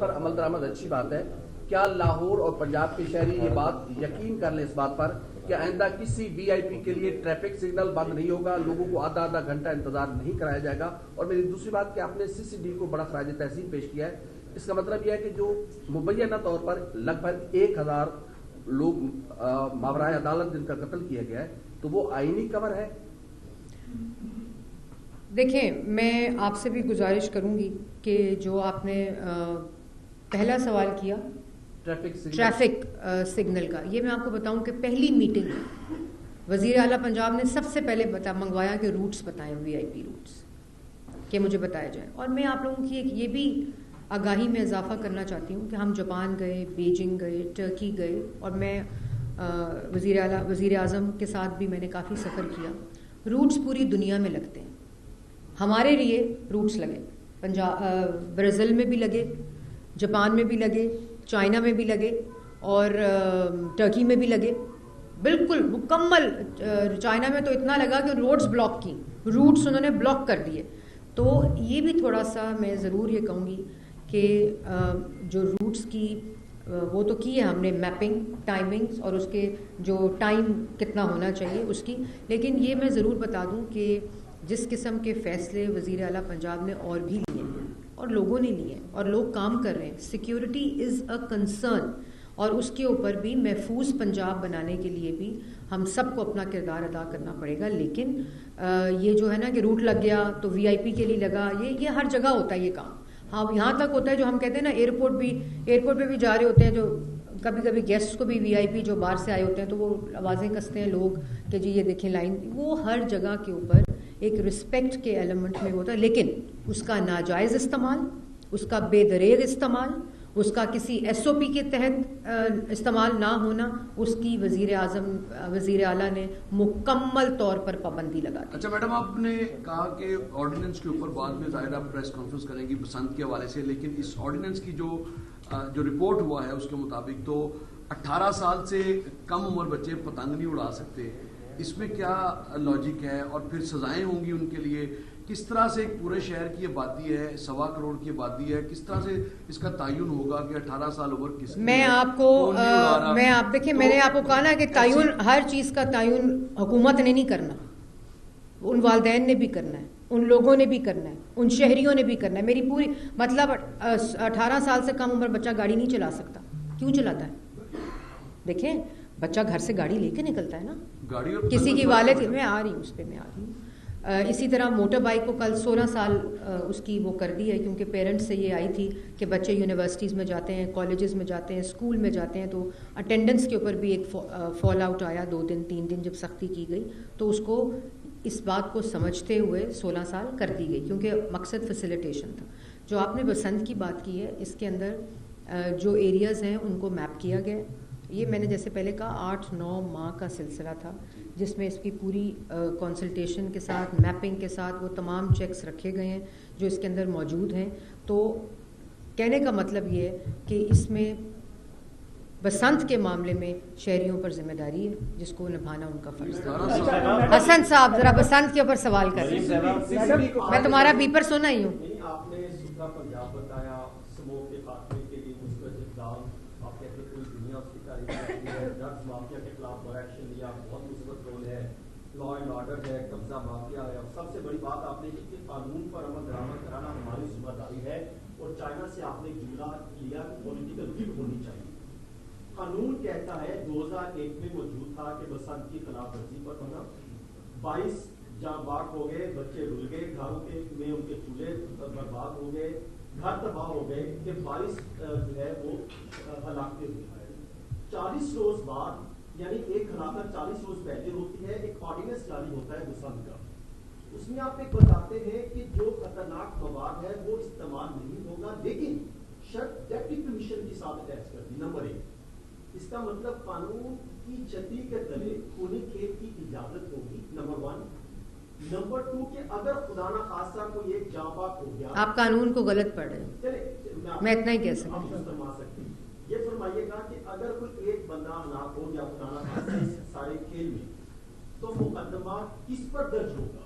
پر عمل درآمد اچھی بات ہے. کیا لاہور اور پنجاب کے شہری یہ بات یقین کر لیں اس بات پر کہ آئندہ کسی وی آئی پی کے لیے ٹریفک سگنل بند نہیں ہوگا, لوگوں کو آدھا آدھا گھنٹہ انتظار نہیں کرایا جائے گا؟ اور میری دوسری بات کہ آپ نے سی سی ڈی کو بڑا خراج تحسین پیش کیا ہے, اس کا مطلب یہ ہے کہ جو مبینہ طور پر لگ بھگ 1000 لوگ ماورائے عدالت جن کا قتل کیا گیا ہے, تو وہ آئینی کور ہے؟ دیکھیں, میں آپ سے بھی گزارش کروں گی کہ جو آپ نے پہلا سوال کیا ٹریفک سگنل کا, یہ میں آپ کو بتاؤں کہ پہلی میٹنگ وزیر اعلیٰ پنجاب نے سب سے پہلے منگوایا کہ روٹس بتائیں, وی آئی پی روٹس کہ مجھے بتایا جائے. اور میں آپ لوگوں کی ایک یہ بھی آگاہی میں اضافہ کرنا چاہتی ہوں کہ ہم جاپان گئے, بیجنگ گئے, ٹرکی گئے, اور میں وزیر اعظم کے ساتھ بھی میں نے کافی سفر کیا. روٹس پوری دنیا میں لگتے ہیں, ہمارے لیے روٹس لگے, برازیل میں بھی لگے, جاپان میں بھی لگے, چائنا میں بھی لگے, اور ٹرکی میں بھی لگے, بالکل مکمل. چائنا میں تو اتنا لگا کہ روڈز بلاک کی, روٹس انہوں نے بلاک کر دیے. تو یہ بھی تھوڑا سا میں ضرور یہ کہوں گی کہ جو روٹس کی وہ تو کی ہے ہم نے میپنگ, ٹائمنگز, اور اس کے جو ٹائم کتنا ہونا چاہیے اس کی. لیکن یہ میں ضرور بتا دوں کہ جس قسم کے فیصلے وزیر اعلیٰ پنجاب نے اور بھی لیے ہیں اور لوگوں نے لیے ہیں اور لوگ کام کر رہے ہیں, سیکیورٹی از اے کنسرن, اور اس کے اوپر بھی محفوظ پنجاب بنانے کے لیے بھی ہم سب کو اپنا کردار ادا کرنا پڑے گا. لیکن یہ جو ہے نا کہ روٹ لگ گیا تو وی آئی پی کے لیے لگا, یہ ہر جگہ ہوتا ہے یہ کام. ہاں, یہاں تک ہوتا ہے جو ہم کہتے ہیں نا ایئرپورٹ پہ بھی جا رہے ہوتے ہیں, جو کبھی کبھی گیسٹ کو بھی وی آئی پی جو باہر سے آئے ہوتے ہیں تو وہ آوازیں کستے ہیں لوگ کہ جی یہ دیکھیں لائن, وہ ہر جگہ کے اوپر ایک رسپیکٹ کے ایلیمنٹ میں ہوتا ہے. لیکن اس کا ناجائز استعمال, اس کا بے دریغ استعمال, اس کا کسی ایس او پی کے تحت استعمال نہ ہونا, اس کی وزیر اعلیٰ نے مکمل طور پر پابندی لگا دی. اچھا میڈم, آپ نے کہا کہ آرڈیننس کے اوپر بعد میں ظاہر آپ پریس کانفرنس کریں گی بسنت کے حوالے سے, لیکن اس آرڈیننس کی جو رپورٹ ہوا ہے اس کے مطابق تو 18 سال سے کم عمر بچے پتنگ نہیں اڑا سکتے. اس میں کیا لاجک ہے, اور پھر سزائیں ہوں گی ان کے لیے؟ کس طرح سے ایک پورے شہر کی آبادی ہے, 1.25 کروڑ کی آبادی ہے, کس طرح سے اس کا تعین ہوگا کہ 18 سال عمر کس کی؟ میں آپ دیکھیں, میں نے آپ کو کہا نا کہ تعین, ہر چیز کا تعین حکومت نے نہیں کرنا, ان والدین نے بھی کرنا ہے, ان لوگوں نے بھی کرنا ہے, ان شہریوں نے بھی کرنا ہے. میری پوری مطلب 18 سال سے کم عمر بچہ گاڑی نہیں چلا سکتا. کیوں چلاتا ہے؟ دیکھیں, بچہ گھر سے گاڑی لے کے نکلتا ہے نا, کسی کی والد, میں آ رہی ہوں اس پہ, میں آ رہی ہوں. اسی طرح موٹر بائک کو کل 16 سال اس کی وہ کر دی ہے, کیونکہ پیرنٹس سے یہ آئی تھی کہ بچے یونیورسٹیز میں جاتے ہیں, کالجز میں جاتے ہیں, اسکول میں جاتے ہیں, تو اٹینڈنس کے اوپر بھی ایک فال آؤٹ آیا, 2 دن 3 دن جب سختی کی گئی تو اس کو اس بات کو سمجھتے ہوئے 16 سال کر دی گئی, کیونکہ مقصد فیسیلیٹیشن تھا. جو آپ نے بسنت کی بات کی ہے, اس کے اندر جو ایریاز ہیں ان کو میپ کیا گیا. یہ میں نے جیسے پہلے کہا 8-9 ماہ کا سلسلہ تھا, جس میں اس کی پوری کنسلٹیشن کے ساتھ, میپنگ کے ساتھ وہ تمام چیکس رکھے گئے ہیں جو اس کے اندر موجود ہیں. تو کہنے کا مطلب یہ ہے کہ اس میں بسنت کے معاملے میں شہریوں پر ذمہ داری ہے جس کو نبھانا ان کا فرض ہے. حسن صاحب ذرا بسنت کے اوپر سوال کر رہے ہیں, میں تمہارا بیپر سنا ہی ہوں. آپ نے سوکھا پنجاب بتایا, سموک کے خاتمے کے لیے مثبت اقدام, آپ کہتے ہیں پوری دنیا اس کی تعریف کرتی ہے, ڈرگس مافیا کے خلاف بڑا ایکشن لیا, بہت مثبت رول ہے, لا اینڈ آرڈر ہے, قبضہ مافیا ہے, اور سب سے بڑی بات آپ نے کی کہ قانون پر عمل درآمد کرانا ہماری ذمہ داری ہے, اور چائنا سے آپ نے جملہ لیا کہ پولیٹیکل ول ہونی چاہیے. قانون کہتا ہے 2001 میں موجود تھا کہ بسنت کی خلاف ورزی پر ہونا, 22 جاں باغ ہو گئے, بچے رل گئے, گھروں کے میں ان کے چولہے برباد ہو گئے, گھر تباہ ہو گئے, کہ 22 جو ہے وہ ہلاکتیں ہوئی. 40 روز بعد یعنی ایک ہلاکت 40 روز پہلے ہوتی ہے, ایک آرڈیننس جاری ہوتا ہے بسنت کا. اس میں آپ ایک بتاتے ہیں کہ جو خطرناک مواد ہے وہ استعمال نہیں ہوگا, لیکن شرط ڈیپٹی کمیشن کے ساتھ اٹیچ کر دی. نمبر 1, اس کا مطلب قانون کی چھتری کے تلے خونی کھیت کی اجازت ہوگی. نمبر 1. نمبر 2 کہ اگر خدا نہ خاصہ کوئی ایک جاں باغ ہو گیا, آپ قانون کو غلط پڑھ رہے ہیں, میں اتنا ہی کہہ سکتی ہوں. یہ فرمائیے گا کہ اگر کوئی ایک بندہ ہلاک ہو گیا خدا نہ خاصہ اس سارے کھیل میں, تو مقدمہ کس پر درج ہوگا؟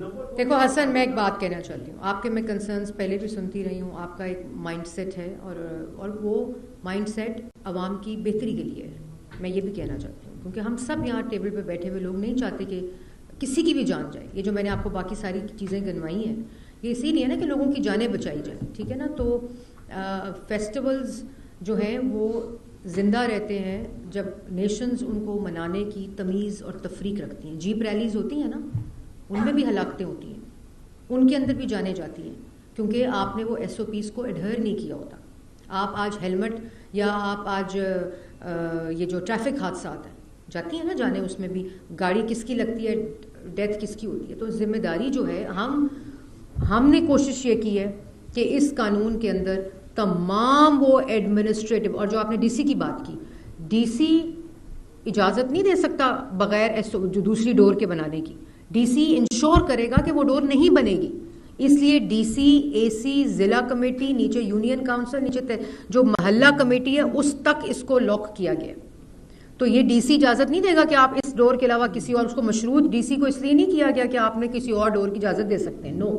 1 دیکھو حسن، میں ایک بات کہنا چاہتی ہوں. آپ کے میں کنسرنس پہلے بھی سنتی رہی ہوں. آپ کا ایک مائنڈ سیٹ ہے اور وہ مائنڈ سیٹ عوام کی بہتری کے لیے ہے. میں یہ بھی کہنا چاہتی ہوں کیونکہ ہم سب یہاں ٹیبل پہ بیٹھے ہوئے لوگ نہیں چاہتے کہ کسی کی بھی جان جائے. یہ جو میں نے آپ کو باقی ساری چیزیں گنوائی ہیں یہ اسی لیے نا کہ لوگوں کی جانیں بچائی جائیں. ٹھیک ہے نا. تو فیسٹیولز جو ہیں وہ زندہ رہتے ہیں جب نیشنز ان کو منانے کی تمیز اور تفریق رکھتی ہیں. جیپ ریلیز ہوتی ہیں نا، ان میں بھی ہلاکتیں ہوتی ہیں، ان کے اندر بھی جانیں جاتی ہیں کیونکہ آپ نے وہ ایس او پیز کو ایڈہر نہیں کیا ہوتا. آپ آج ہیلمٹ یا آپ آج یہ جو ٹریفک حادثات ہیں جاتی ہیں نا جانے، اس میں بھی گاڑی کس کی لگتی ہے، ڈیتھ کس کی ہوتی ہے. تو ذمہ داری جو ہے ہم نے کوشش یہ کی ہے کہ اس قانون کے اندر تمام وہ ایڈمنسٹریٹو، اور جو آپ نے ڈی سی کی بات کی، ڈی سی اجازت نہیں دے سکتا بغیر جو دوسری ڈور کے بنانے کی. ڈی سی انشور کرے گا کہ وہ ڈور نہیں بنے گی. اس لیے ڈی سی، اے سی، ضلع کمیٹی، نیچے یونین کاؤنسل، نیچے جو محلہ کمیٹی ہے اس تک اس کو لاک کیا گیا. تو یہ ڈی سی اجازت نہیں دے گا کہ آپ اس ڈور کے علاوہ کسی اور، اس کو مشروط ڈی سی کو اس لیے نہیں کیا گیا کہ آپ نے کسی اور ڈور کی اجازت دے سکتے ہیں. نو،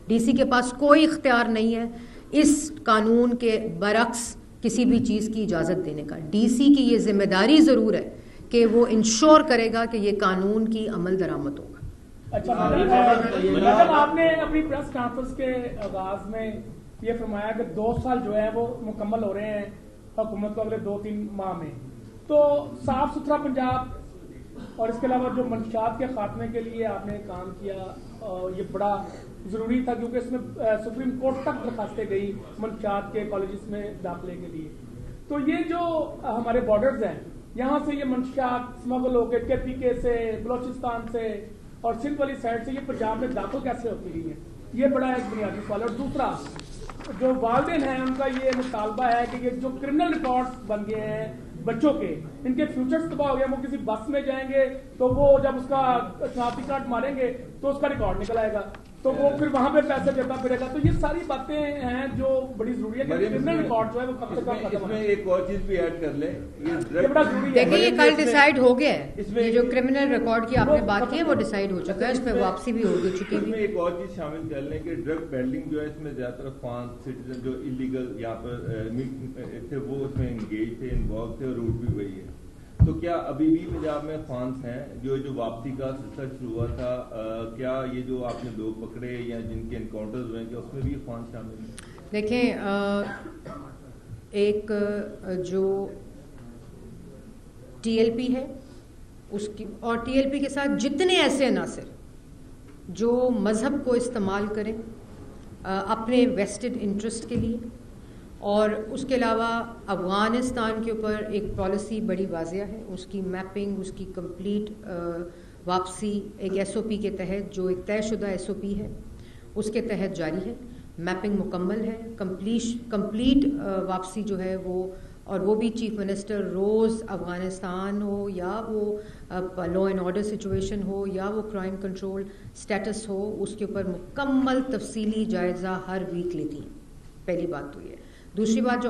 ڈی سی کے پاس کوئی اختیار نہیں ہے اس قانون کے برعکس کسی بھی چیز کی اجازت دینے کا. ڈی سی کی یہ ذمہ داری ضرور ہے کہ وہ انشور کرے گا کہ یہ قانون کی عمل درآمد ہوگا. اچھا میڈم، آپ نے اپنی پریس کانفرنس کے آغاز میں یہ فرمایا کہ 2 سال جو ہے وہ مکمل ہو رہے ہیں حکومت کو اگلے 2-3 ماہ میں. تو صاف ستھرا پنجاب اور اس کے علاوہ جو منشیات کے خاتمے کے لیے آپ نے کام کیا، یہ بڑا ضروری تھا کیونکہ اس میں سپریم کورٹ تک درخواستیں گئی منشیات کے کالجز میں داخلے کے لیے. تو یہ جو ہمارے بارڈرز ہیں یہاں سے یہ منشیات اسمگل ہو کے KPK سے، بلوچستان سے اور سندھ والی سائڈ سے یہ پنجاب میں داخل کیسے ہوتی رہی ہے؟ یہ بڑا ایک بنیادی سوال ہے. اور دوسرا، جو والدین ہیں ان کا یہ مطالبہ ہے کہ یہ جو کرمنل ریکارڈز بن گئے ہیں بچوں کے، ان کے فیوچرز تباہ ہو گئے. وہ کسی بس میں جائیں گے تو وہ جب اس کا شناختی کارڈ ماریں گے تو اس کا ریکارڈ نکل آئے گا، تو وہ پھر وہاں پہ پیسے دیتا پھرے گا. تو یہ ساری باتیں ہیں جو بڑی ضروری ہے کہ کرمنل ریکارڈ جو ہے وہ کم سے کم ختم اس میں ایک اور چیز بھی ایڈ کر لیں، یہ بڑا ضروری ہے. دیکھیں یہ کل ڈیسائیڈ ہو گیا ہے. یہ جو کرمنل ریکارڈ کی آپ نے بات کی ہے وہ ڈیسائیڈ ہو چکا ہے، اس پہ واپسی بھی ہو چکی ہے. اس میں ایک اور چیز شامل کر لیں کہ ڈرگ پیڈلنگ جو ہے اس میں زیادہ تر افغان سٹیزن جو انلیگل یہاں پر تھے وہ اس میں انگیج تھے، انوالو تھے، اور روٹ بھی وہی ہے. تو کیا ابھی بھی پنجاب میں فانس ہیں جو واپسی کا سلسلہ شروع ہوا تھا، کیا یہ جو آپ نے لوگ پکڑے یا جن کے انکاؤنٹرز ہوئے کیا اس میں بھی فانس شامل ہیں؟ دیکھیں، ایک جو TLP ہے اس کی، اور TLP کے ساتھ جتنے ایسے عناصر جو مذہب کو استعمال کریں اپنے ویسٹڈ انٹرسٹ کے لیے، اور اس کے علاوہ افغانستان کے اوپر ایک پالیسی بڑی واضح ہے، اس کی میپنگ، اس کی کمپلیٹ واپسی ایک SOP کے تحت، جو ایک طے شدہ SOP ہے اس کے تحت جاری ہے. میپنگ مکمل ہے، کمپلیٹ واپسی جو ہے وہ، اور وہ بھی چیف منسٹر روز افغانستان ہو یا وہ لا اینڈ آرڈر سچویشن ہو یا وہ کرائم کنٹرول سٹیٹس ہو، اس کے اوپر مکمل تفصیلی جائزہ ہر ویک لیتی ہیں. پہلی بات تو یہ. دوسری بات جو